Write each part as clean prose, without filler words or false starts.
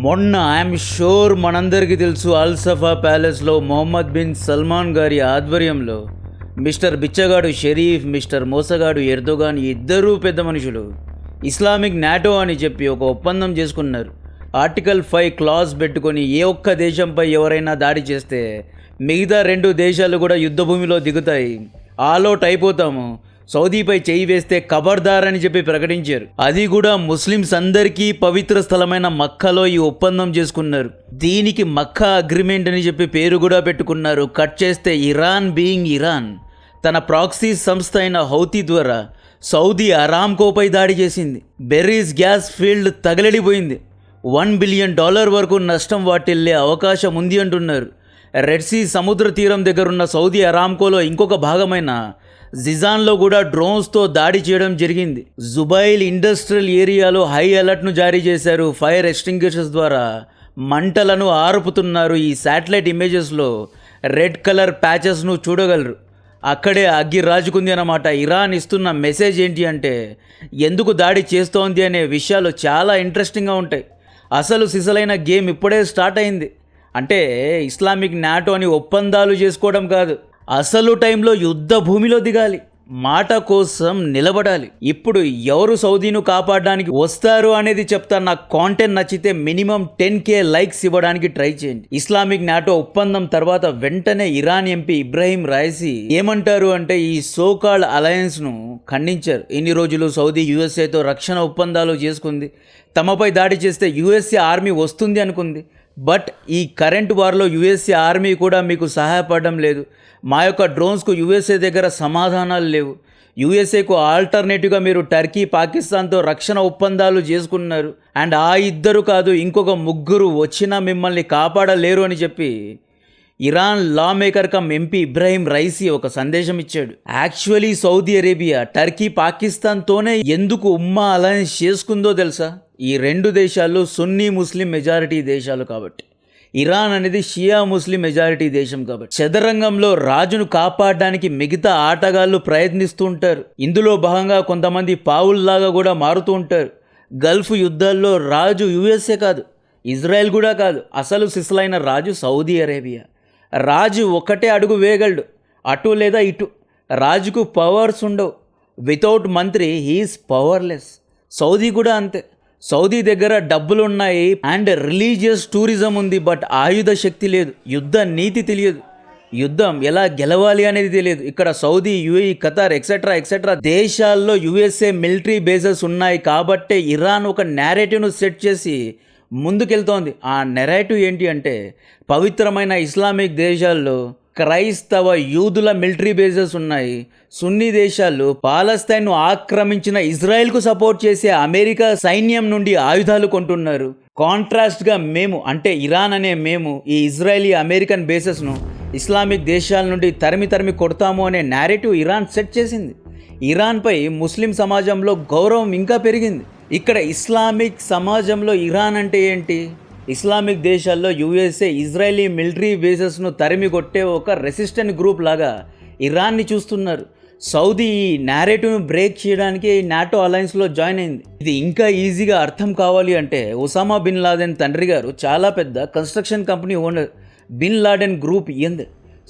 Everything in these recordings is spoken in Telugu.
మొన్న ఐఎమ్ షూర్ మనందరికీ తెలుసు అల్సఫా ప్యాలెస్లో మొహమ్మద్ బిన్ సల్మాన్ గారి ఆధ్వర్యంలో మిస్టర్ బిచ్చగాడు షరీఫ్, మిస్టర్ మోసగాడు ఎర్దోగాన్ ఇద్దరూ పెద్ద మనుషులు ఇస్లామిక్ నాటో అని చెప్పి ఒక ఒప్పందం చేసుకున్నారు. ఆర్టికల్ 5 క్లాజ్ పెట్టుకొని ఏ ఒక్క దేశంపై ఎవరైనా దాడి చేస్తే మిగతా 2 దేశాలు కూడా యుద్ధభూమిలో దిగుతాయి, ఆల్అవుట్ అయిపోతాము, సౌదీపై చేయి వేస్తే ఖబర్దార్ అని చెప్పి ప్రకటించారు. అది కూడా ముస్లిమ్స్ అందరికీ పవిత్ర స్థలమైన మక్కాలో ఈ ఒప్పందం చేసుకున్నారు. దీనికి మక్కా అగ్రిమెంట్ అని చెప్పి పేరు కూడా పెట్టుకున్నారు. కట్ చేస్తే ఇరాన్ బీయింగ్ ఇరాన్ తన ప్రాక్సీ సంస్థ అయిన హౌతీ ద్వారా సౌదీ అరామ్కోపై దాడి చేసింది. బెర్రీస్ గ్యాస్ ఫీల్డ్ తగలడిపోయింది. $1 బిలియన్ వరకు నష్టం వాటిల్లే అవకాశం ఉంది అంటున్నారు. రెడ్ సీ సముద్ర తీరం దగ్గరున్న సౌదీ అరామ్కోలో ఇంకొక భాగమైన జిజాన్లో కూడా డ్రోన్స్తో దాడి చేయడం జరిగింది. జుబైల్ ఇండస్ట్రియల్ ఏరియాలో హై అలర్ట్ను జారీ చేశారు. ఫైర్ ఎక్స్టింగ్విషర్స్ ద్వారా మంటలను ఆర్పుతున్నారు. ఈ శాటిలైట్ ఇమేజెస్లో రెడ్ కలర్ ప్యాచెస్ను చూడగలరు. అక్కడే అగ్గి రాజుకుంది అన్నమాట. ఇరాన్ ఇస్తున్న మెసేజ్ ఏంటి అంటే ఎందుకు దాడి చేస్తోంది అనే విషయాలు చాలా ఇంట్రెస్టింగ్గా ఉంటాయి. అసలు సిసలైన గేమ్ ఇప్పుడే స్టార్ట్ అయింది. అంటే ఇస్లామిక్ నాటో అని ఒప్పందాలు చేసుకోవడం కాదు, అసలు టైంలో యుద్ధ భూమిలో దిగాలి, మాట కోసం నిలబడాలి. ఇప్పుడు ఎవరు సౌదీను కాపాడడానికి వస్తారు అనేది చెప్తా. నా కాంటెంట్ నచ్చితే మినిమం 10K లైక్స్ ఇవ్వడానికి ట్రై చేయండి. ఇస్లామిక్ నాటో ఒప్పందం తర్వాత వెంటనే ఇరాన్ ఎంపీ ఇబ్రాహీం రైసీ ఏమంటారు అంటే ఈ సోకాల్డ్ అలయన్స్ను ఖండించారు. ఇన్ని రోజులు సౌదీ యుఎస్ఏతో రక్షణ ఒప్పందాలు చేసుకుంది, తమపై దాడి చేస్తే యుఎస్ఏ ఆర్మీ వస్తుంది అనుకుంది. బట్ ఈ కరెంట్ వార్లో యుఎస్ఏ ఆర్మీ కూడా మీకు సహాయపడడం లేదు. మా యొక్క డ్రోన్స్కు యుఎస్ఏ దగ్గర సమాధానాలు లేవు. యుఎస్ఏకు ఆల్టర్నేటివ్గా మీరు టర్కీ, పాకిస్తాన్తో రక్షణ ఒప్పందాలు చేసుకున్నారు. అండ్ ఆ ఇద్దరు కాదు ఇంకొక 3 వచ్చినా మిమ్మల్ని కాపాడలేరు అని చెప్పి ఇరాన్ లా maker come MP Ibrahim Raisi ఒక సందేశం ఇచ్చాడు. యాక్చువల్లీ సౌదీ అరేబియా టర్కీ, పాకిస్తాన్తోనే ఎందుకు ఉమ్మా అలయన్స్ చేసుకుందో తెలుసా? ఈ 2 దేశాలు సున్నీ ముస్లిం మెజారిటీ దేశాలు కాబట్టి, ఇరాన్ అనేది షియా ముస్లిం మెజారిటీ దేశం కాబట్టి చదరంగంలో రాజును కాపాడడానికి మిగతా ఆటగాళ్ళు ప్రయత్నిస్తూ ఉంటారు. ఇందులో భాగంగా కొంతమంది పావుల్లాగా కూడా మారుతూ ఉంటారు. గల్ఫ్ యుద్ధాల్లో రాజు యుఎస్ఏ కాదు, ఇజ్రాయెల్ కూడా కాదు, అసలు సిసలైన రాజు సౌదీ అరేబియా. రాజు ఒకటే అడుగు వేయగలడు, అటు లేదా ఇటు. రాజుకు పవర్స్ ఉండవు. వితౌట్ మంత్రి హీఈస్ పవర్లెస్. సౌదీ కూడా అంతే. సౌదీ దగ్గర డబ్బులు ఉన్నాయి అండ్ రిలీజియస్ టూరిజం ఉంది, బట్ ఆయుధ శక్తి లేదు, యుద్ధ నీతి తెలియదు, యుద్ధం ఎలా గెలవాలి అనేది తెలియదు. ఇక్కడ సౌదీ, యుఏఈ, ఖతార్ ఎక్సెట్రా దేశాల్లో యుఎస్ఏ మిలిటరీ బేసెస్ ఉన్నాయి కాబట్టే ఇరాన్ ఒక నేరేటివ్ను సెట్ చేసి ముందుకెళ్తోంది. ఆ నెరేటివ్ ఏంటి అంటే పవిత్రమైన ఇస్లామిక్ దేశాల్లో క్రైస్తవ యూదుల మిలిటరీ బేసెస్ ఉన్నాయి. సున్నీ దేశాలు పాలస్తీన్ను ఆక్రమించిన ఇజ్రాయెల్కు సపోర్ట్ చేసే అమెరికా సైన్యం నుండి ఆయుధాలు కొంటున్నారు. కాంట్రాస్ట్గా మేము అంటే ఇరాన్ అనే మేము ఈ ఇజ్రాయలీ, అమెరికన్ బేసెస్ను ఇస్లామిక్ దేశాల నుండి తరిమి కొడతాము అనే నేరేటివ్ ఇరాన్ సెట్ చేసింది. ఇరాన్పై ముస్లిం సమాజంలో గౌరవం ఇంకా పెరిగింది. ఇక్కడ ఇస్లామిక్ సమాజంలో ఇరాన్ అంటే ఏంటి? ఇస్లామిక్ దేశాల్లో యుఎస్ఏ, ఇజ్రాయలీ మిలిటరీ బేసెస్ను తరిమి కొట్టే ఒక రెసిస్టెంట్ గ్రూప్ లాగా ఇరాన్ని చూస్తున్నారు. సౌదీ ఈ నేరేటివ్ను బ్రేక్ చేయడానికి నాటో అలయన్స్లో జాయిన్ అయింది. ఇది ఇంకా ఈజీగా అర్థం కావాలి అంటే ఒసామా బిన్ లాడెన్ తండ్రి గారు చాలా పెద్ద construction company owner. Bin Laden group ఈయనదే.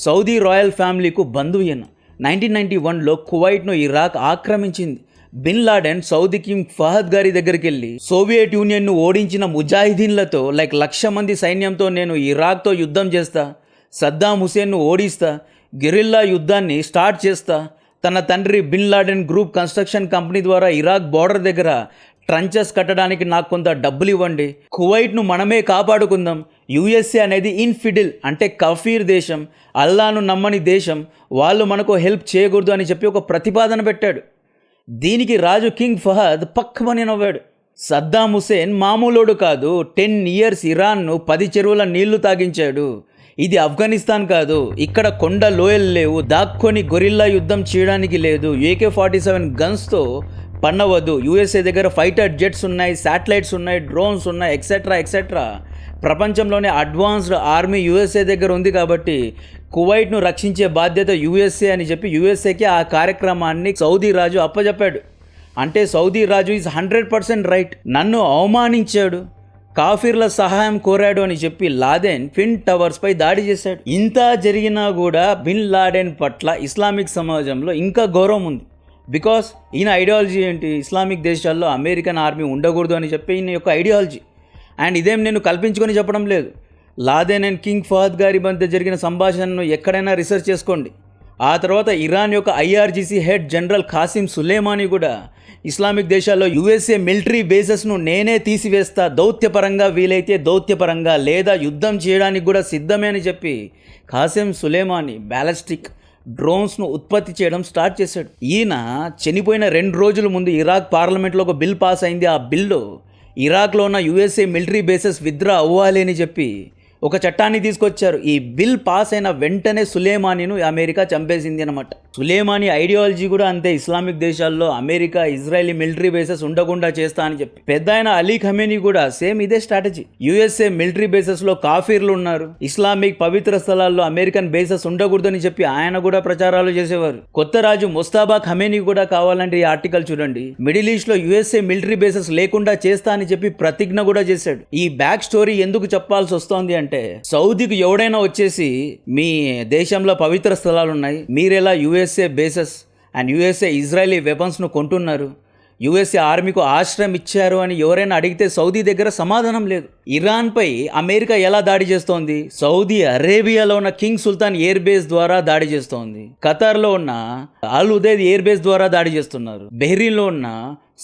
సౌదీ రాయల్ ఫ్యామిలీకు బంధువు ఈయన. 1991లో కువైట్ను ఇరాక్ ఆక్రమించింది. Bin Laden Saudi king Fahd గారి దగ్గరికి వెళ్ళి సోవియట్ యూనియన్ను ఓడించిన ముజాహిదీన్లతో 1,00,000 మంది సైన్యంతో నేను ఇరాక్తో యుద్ధం చేస్తా, సద్దాం హుసేన్ను ఓడిస్తా, గెరిల్లా యుద్ధాన్ని స్టార్ట్ చేస్తా. తన తండ్రి bin Laden group construction company ద్వారా ఇరాక్ బార్డర్ దగ్గర ట్రంచెస్ కట్టడానికి నాకు కొంత డబ్బులు ఇవ్వండి, కువైట్ను మనమే కాపాడుకుందాం. యుఎస్ఏ అనేది ఇన్ఫిడిల్ అంటే కఫీర్ దేశం, అల్లాను నమ్మని దేశం, వాళ్ళు మనకు హెల్ప్ చేయకూడదు అని చెప్పి ఒక ప్రతిపాదన పెట్టాడు. దీనికి రాజు కింగ్ ఫహద్ పక్కమని నవ్వాడు. సద్దాం హుసేన్ మామూలోడు కాదు. 10 ఇయర్స్ ఇరాన్ను 10 చెరువుల నీళ్లు తాగించాడు. ఇది ఆఫ్ఘనిస్తాన్ కాదు. ఇక్కడ కొండ లోయలు లేవు, దాక్కొని గొరిల్లా యుద్ధం చేయడానికి లేదు, AK-47 గన్స్తో పన్నవద్దు. యుఎస్ఏ దగ్గర ఫైటర్ జెట్స్ ఉన్నాయి, శాటిలైట్స్ ఉన్నాయి, డ్రోన్స్ ఉన్నాయి, ఎక్సెట్రా. ప్రపంచంలోనే అడ్వాన్స్డ్ ఆర్మీ యుఎస్ఏ దగ్గర ఉంది కాబట్టి కువైట్ను రక్షించే బాధ్యత యుఎస్ఏ అని చెప్పి యుఎస్ఏకి ఆ కార్యక్రమాన్ని సౌదీ రాజు అప్పచెప్పాడు. అంటే సౌదీ రాజు ఈజ్ 100% రైట్. నన్ను అవమానించాడు, కాఫీర్ల సహాయం కోరాడు అని చెప్పి లాదెన్ ట్విన్ టవర్స్ పై దాడి చేశాడు. ఇంత జరిగినా కూడా బిన్ లాడెన్ పట్ల ఇస్లామిక్ సమాజంలో ఇంకా గౌరవం ఉంది. బికాస్ ఈయన ఐడియాలజీ ఏంటి, ఇస్లామిక్ దేశాల్లో అమెరికన్ ఆర్మీ ఉండకూడదు అని చెప్పి ఈయన యొక్క ఐడియాలజీ. అండ్ ఇదేం నేను కల్పించుకొని చెప్పడం లేదు. లాదెన్ అండ్ కింగ్ ఫహద్ గారి మధ్య జరిగిన సంభాషణను ఎక్కడైనా రీసెర్చ్ చేసుకోండి. ఆ తర్వాత ఇరాన్ యొక్క IRGC head general Qasem Soleimani కూడా ఇస్లామిక్ దేశాల్లో యుఎస్ఏ మిలిటరీ బేసెస్ను నేనే తీసివేస్తా, దౌత్యపరంగా వీలైతే దౌత్యపరంగా లేదా యుద్ధం చేయడానికి కూడా సిద్ధమే అని చెప్పి ఖాసిం సులేమానీ బ్యాలిస్టిక్ డ్రోన్స్ను ఉత్పత్తి చేయడం స్టార్ట్ చేశాడు. ఈయన చనిపోయిన 2 రోజుల ముందు ఇరాక్ పార్లమెంట్లో ఒక బిల్ పాస్ అయింది. ఆ బిల్లు ఇరాక్లో ఉన్న యుఎస్ఏ మిలిటరీ బేసెస్ విత్డ్రా అవ్వాలి అని చెప్పి ఒక చట్టాన్ని తీసుకొచ్చారు. ఈ బిల్ పాస్ అయిన వెంటనే సులేమానీను అమెరికా చంపేసింది అనమాట. సులేమానీ ఐడియాలజీ కూడా అంతే, ఇస్లామిక్ దేశాల్లో అమెరికా ఇజ్రాయలీ మిలిటరీ బేసెస్ ఉండకుండా చేస్తా అని చెప్పి. పెద్ద ఆయన అలీ ఖమేనీ కూడా సేమ్ ఇదే స్ట్రాటజీ. యుఎస్ఏ మిలిటరీ బేసెస్లో కాఫీర్లు ఉన్నారు, ఇస్లామిక్ పవిత్ర స్థలాల్లో అమెరికన్ బేసెస్ ఉండకూడదని చెప్పి ఆయన కూడా ప్రచారాలు చేసేవారు. కొత్త రాజు ముస్తాబా ఖమేనీ కూడా కావాలంటే ఈ ఆర్టికల్ చూడండి, మిడిల్ ఈస్ట్ లో యుఎస్ఏ మిలిటరీ బేసెస్ లేకుండా చేస్తా అని చెప్పి ప్రతిజ్ఞ కూడా చేశాడు. ఈ బ్యాక్ స్టోరీ ఎందుకు చెప్పాల్సి వస్తోంది అంటే, సౌదీకి ఎవడైనా వచ్చేసి మీ దేశంలో పవిత్ర స్థలాలు ఉన్నాయి, మీరెలా USA bases and USA Israeli వెపన్స్ను కొంటున్నారు, యుఎస్ఏ ఆర్మీకు ఆశ్రయం ఇచ్చారు అని ఎవరైనా అడిగితే సౌదీ దగ్గర సమాధానం లేదు. ఇరాన్పై అమెరికా ఎలా దాడి చేస్తోంది? సౌదీ అరేబియాలో ఉన్న కింగ్ సుల్తాన్ ఎయిర్ బేస్ ద్వారా దాడి చేస్తోంది. ఖతార్లో ఉన్న అల్ ఉదైద్ ఎయిర్ బేస్ ద్వారా దాడి చేస్తున్నారు. బెహ్రీన్లో ఉన్న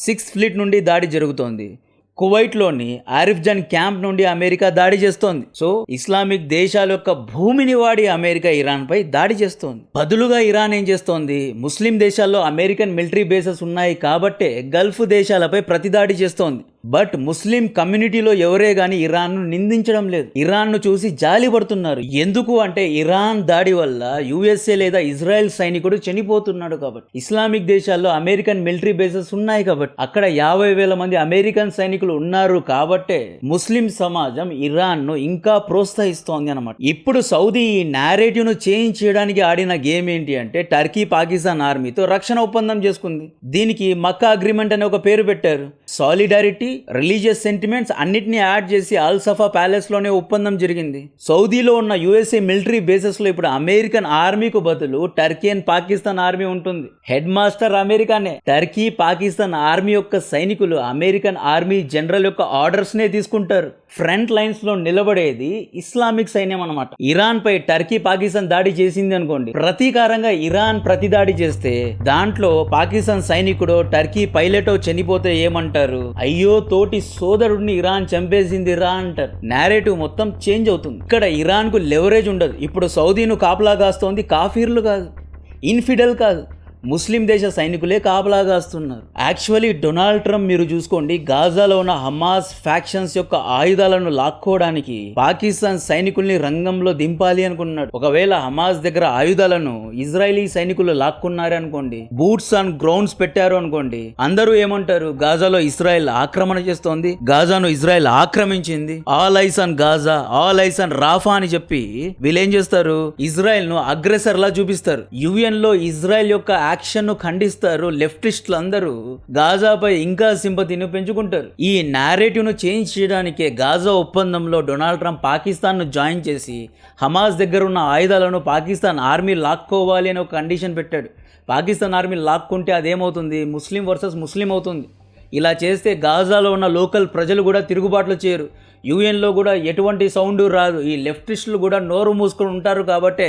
6th ఫ్లీట్ నుండి దాడి జరుగుతోంది. కువైట్లోని ఆరిఫ్జాన్ క్యాంప్ నుండి అమెరికా దాడి చేస్తోంది. సో ఇస్లామిక్ దేశాల యొక్క భూమిని వాడి అమెరికా ఇరాన్పై దాడి చేస్తోంది. బదులుగా ఇరాన్ ఏం చేస్తోంది? ముస్లిం దేశాల్లో అమెరికన్ మిలిటరీ బేసెస్ ఉన్నాయి కాబట్టే గల్ఫ్ దేశాలపై ప్రతిదాడి చేస్తోంది. బట్ ముస్లిం కమ్యూనిటీలో ఎవరే గాని ఇరాన్ను నిందించడం లేదు, ఇరాన్ను చూసి జాలి పడుతున్నారు. ఎందుకు అంటే ఇరాన్ దాడి వల్ల యుఎస్ఏ లేదా ఇజ్రాయెల్ సైనికుడు చనిపోతున్నాడు కాబట్టి. ఇస్లామిక్ దేశాల్లో అమెరికన్ మిలిటరీ బేసెస్ ఉన్నాయి కాబట్టి, అక్కడ 50,000 మంది అమెరికన్ సైనికులు ఉన్నారు కాబట్టే ముస్లిం సమాజం ఇరాన్ను ఇంకా ప్రోత్సహిస్తోంది అన్నమాట. ఇప్పుడు సౌదీ ఈ నేరేటివ్ ను చేంజ్ చేయడానికి ఆడిన గేమ్ ఏంటి అంటే, టర్కీ పాకిస్తాన్ ఆర్మీతో రక్షణ ఒప్పందం చేసుకుంది. దీనికి మక్కా అగ్రిమెంట్ అనే ఒక పేరు పెట్టారు. సాలిడారిటీ, రిలీజియస్ సెంటిమెంట్స్ అన్నిటిని యాడ్ చేసి అల్ సఫా ప్యాలెస్ లోనే ఒప్పందం జరిగింది. సౌదీలో ఉన్న యుఎస్ఏ మిలిటరీ బేసెస్ లో ఇప్పుడు అమెరికన్ ఆర్మీకు బదులు టర్కీ అండ్ పాకిస్తాన్ ఆర్మీ ఉంటుంది. హెడ్ మాస్టర్ అమెరికానే. టర్కీ పాకిస్తాన్ ఆర్మీ యొక్క సైనికులు అమెరికన్ ఆర్మీ జనరల్ యొక్క ఆర్డర్స్ నే తీసుకుంటారు. ఫ్రంట్ లైన్స్ లో నిలబడేది ఇస్లామిక్ సైన్యం అన్నమాట. ఇరాన్ పై టర్కీ పాకిస్తాన్ దాడి చేసింది అనుకోండి, ప్రతీకారంగా ఇరాన్ ప్రతిదాడి చేస్తే దాంట్లో పాకిస్తాన్ సైనికుడో టర్కీ పైలటో చనిపోతే ఏమంటారు? అయ్యో తోటి సోదరుడిని ఇరాన్ చంపేసింది రా అంటారు. నేరేటివ్ మొత్తం చేంజ్ అవుతుంది. ఇక్కడ ఇరాన్ కు లెవరేజ్ ఉండదు. ఇప్పుడు సౌదీను కాపలా కాస్తోంది కాఫీర్లు కాదు, ఇన్ఫిడల్ కాదు, ముస్లిం దేశ సైనికులే కాపలాగాస్తున్నారు. యాక్చువల్లీ డొనాల్డ్ ట్రంప్ మీరు చూసుకోండి, గాజాలో ఉన్న హమాస్ ఫ్యాక్షన్స్ యొక్క ఆయుధాలను లాక్కోవడానికి పాకిస్తాన్ సైనికుల్ని రంగంలో దింపాలి అనుకున్నాడు. ఒకవేళ హమాస్ దగ్గర ఆయుధాలను ఇజ్రాయలీ సైనికులు లాక్కున్నారు అనుకోండి, బూట్స్ ఆన్ గ్రౌండ్స్ పెట్టారు అనుకోండి, అందరూ ఏమంటారు? గాజాలో ఇజ్రాయెల్ ఆక్రమణ చేస్తోంది, గాజాను ఇజ్రాయెల్ ఆక్రమించింది, all eyes on Gaza, all eyes on Rafah అని చెప్పి వీళ్ళు ఏం చేస్తారు? ఇజ్రాయెల్ ను అగ్రెసర్ లా చూపిస్తారు. యుఎన్ లో ఇజ్రాయెల్ యొక్క యాక్షన్ ను ఖండిస్తారు. లెఫ్టిస్టులు అందరూ గాజాపై ఇంకా సింపతిని పెంచుకుంటారు. ఈ నేరేటివ్ ను చేంజ్ చేయడానికే గాజా ఒప్పందంలో డొనాల్డ్ ట్రంప్ పాకిస్తాన్ ను జాయిన్ చేసి హమాస్ దగ్గర ఉన్న ఆయుధాలను పాకిస్తాన్ ఆర్మీ లాక్కోవాలి అని ఒక కండిషన్ పెట్టాడు. పాకిస్తాన్ ఆర్మీ లాక్కుంటే అదేమవుతుంది? ముస్లిం వర్సెస్ ముస్లిం అవుతుంది. ఇలా చేస్తే గాజాలో ఉన్న లోకల్ ప్రజలు కూడా తిరుగుబాట్లు చేయరు. యూఎన్లో కూడా ఎటువంటి సౌండ్ రాదు. ఈ లెఫ్టిస్టులు కూడా నోరు మూసుకొని ఉంటారు కాబట్టే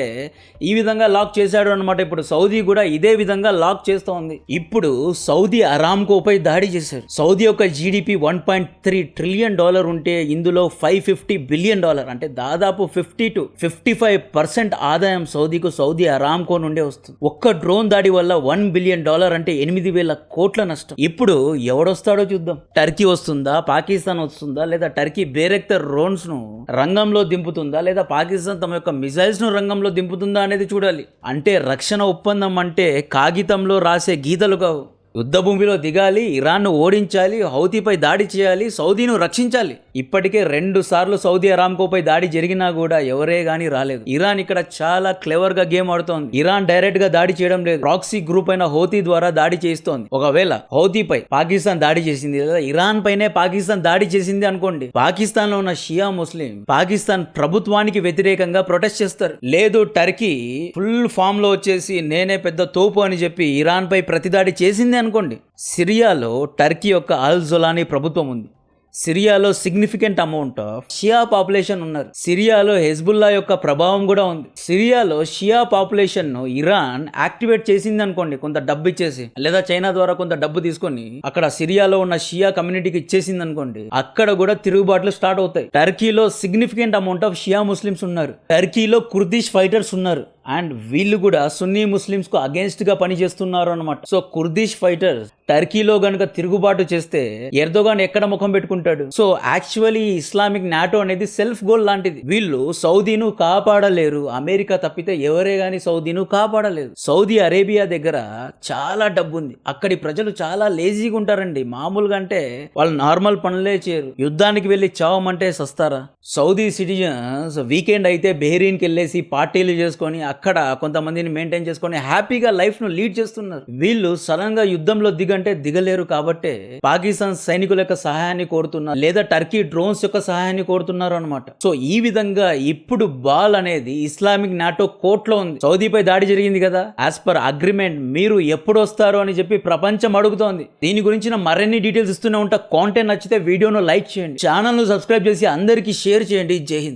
ఈ విధంగా లాక్ చేశాడు అనమాట. ఇప్పుడు సౌదీ కూడా ఇదే విధంగా లాక్ చేస్తూ ఉంది. ఇప్పుడు సౌదీ అరామ్కోపై దాడి చేశారు. సౌదీ యొక్క జీడిపి $1.3 ట్రిలియన్ ఉంటే ఇందులో $550 బిలియన్ అంటే దాదాపు 50 to 55% ఆదాయం సౌదీకు సౌదీ అరామ్కో నుండే వస్తుంది. ఒక్క డ్రోన్ దాడి వల్ల $1 బిలియన్ అంటే 8,000 కోట్ల నష్టం. ఇప్పుడు ఎవడొస్తాడో చూద్దాం. టర్కీ వస్తుందా, పాకిస్తాన్ వస్తుందా, లేదా టర్కీ బేరెక్టర్ డ్రోన్స్ ను రంగంలో దింపుతుందా, లేదా పాకిస్తాన్ తమ యొక్క మిసైల్స్ ను రంగంలో దింపుతుందా అనేది చూడాలి. అంటే రక్షణ ఒప్పందం అంటే కాగితంలో రాసే గీతలు కావు. యుద్ధ భూమిలో దిగాలి, ఇరాన్ను ఓడించాలి, హౌతీపై దాడి చేయాలి, సౌదీను రక్షించాలి. ఇప్పటికే 2 సార్లు సౌదీ అరామ్కోపై దాడి జరిగినా కూడా ఎవరే గానీ రాలేదు. ఇరాన్ ఇక్కడ చాలా క్లెవర్ గా గేమ్ ఆడుతోంది. ఇరాన్ డైరెక్ట్ గా దాడి చేయడం లేదు, ప్రాక్సీ గ్రూప్ అయిన హౌతీ ద్వారా దాడి చేస్తోంది. ఒకవేళ హౌతీపై పాకిస్తాన్ దాడి చేసింది లేదా ఇరాన్ పైనే పాకిస్తాన్ దాడి చేసింది అనుకోండి, పాకిస్తాన్ లో ఉన్న షియా ముస్లిం పాకిస్తాన్ ప్రభుత్వానికి వ్యతిరేకంగా ప్రొటెస్ట్ చేస్తారు. లేదు టర్కీ ఫుల్ ఫామ్ లో వచ్చేసి నేనే పెద్ద తోపు అని చెప్పి ఇరాన్ పై ప్రతిదాడి చేసింది అనుకోండి. సిరియాలో టర్కీ యొక్క అల్ జొలానీ ప్రభుత్వం ఉంది. సిరియాలో significant amount of Shia population ఉన్నారు. సిరియాలో హెజ్బుల్లా యొక్క ప్రభావం కూడా ఉంది. సిరియాలో షియా పాపులేషన్ ను ఇరాన్ యాక్టివేట్ చేసింది అనుకోండి, కొంత డబ్బు ఇచ్చేసి లేదా చైనా ద్వారా కొంత డబ్బు తీసుకొని అక్కడ సిరియాలో ఉన్న షియా కమ్యూనిటీకి ఇచ్చేసింది అనుకోండి, అక్కడ కూడా తిరుగుబాట్లు స్టార్ట్ అవుతాయి. టర్కీలో significant amount of Shia Muslims ఉన్నారు. టర్కీలో కుర్దిష్ ఫైటర్స్ ఉన్నారు అండ్ వీళ్ళు కూడా సున్నీ ముస్లిమ్స్ కు అగేన్స్ట్ గా పనిచేస్తున్నారు అనమాట. సో కుర్దిష్ ఫైటర్స్ టర్కీలో గనుక తిరుగుబాటు చేస్తే ఎర్దోగాన్ ఎక్కడ ముఖం పెట్టుకుంటాడు? సో యాక్చువల్లీ ఇస్లామిక్ నాటో అనేది సెల్ఫ్ గోల్ లాంటిది. వీళ్ళు సౌదీను కాపాడలేరు, అమెరికా తప్పితే ఎవరే గానీ సౌదీను కాపాడలేదు. సౌదీ అరేబియా దగ్గర చాలా డబ్బు ఉంది. అక్కడి ప్రజలు చాలా లేజీగా ఉంటారండి. మామూలుగా అంటే వాళ్ళు నార్మల్ పనులే చేయరు. యుద్ధానికి వెళ్ళి చావమంటే సస్తారా? సౌదీ సిటిజన్స్ వీకెండ్ అయితే బెహ్రీన్కి వెళ్ళేసి పార్టీలు చేసుకొని అక్కడ కొంతమందిని మెయింటైన్ చేసుకొని హ్యాపీగా లైఫ్ ను లీడ్ చేస్తున్నారు. వీళ్ళు సడన్ గా యుద్ధంలో దిగంటే దిగలేరు కాబట్టి పాకిస్తాన్ సైనికుల యొక్క సహాయాన్ని కోరుతున్నారు లేదా టర్కీ డ్రోన్స్ యొక్క సహాయాన్ని కోరుతున్నారు అనమాట. సో ఈ విధంగా ఇప్పుడు బాల్ అనేది ఇస్లామిక్ నాటో కోర్టులో ఉంది. సౌదీపై దాడి జరిగింది కదా, యాజ్ పర్ అగ్రిమెంట్ మీరు ఎప్పుడు వస్తారు అని చెప్పి ప్రపంచం అడుగుతోంది. దీని గురించిన మరిన్ని డీటెయిల్స్ ఇస్తూనే ఉంటా. కాంటెంట్ నచ్చితే వీడియోను లైక్ చేయండి, ఛానల్ ను సబ్స్క్రైబ్ చేసి అందరికీ షేర్ చేయండి. జై హింద్.